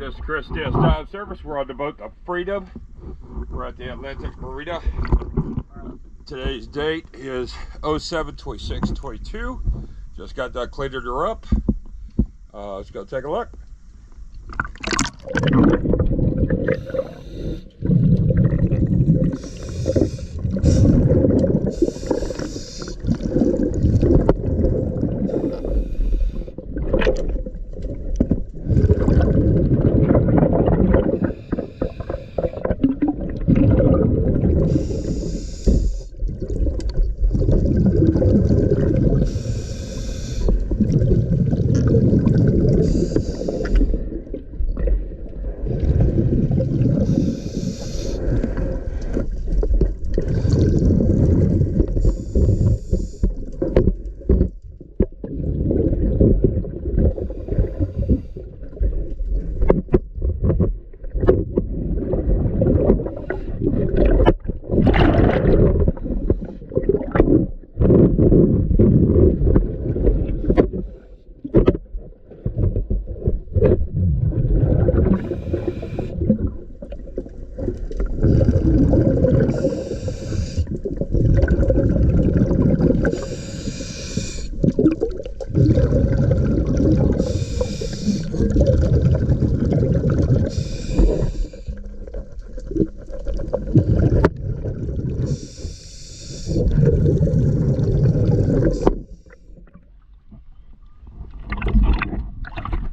This is Chris Dive Service. We're on the boat the Freedom. We're at the Atlantic Marina. Today's date is 07/26/22. Just got done cleaning her up. Let's go take a look.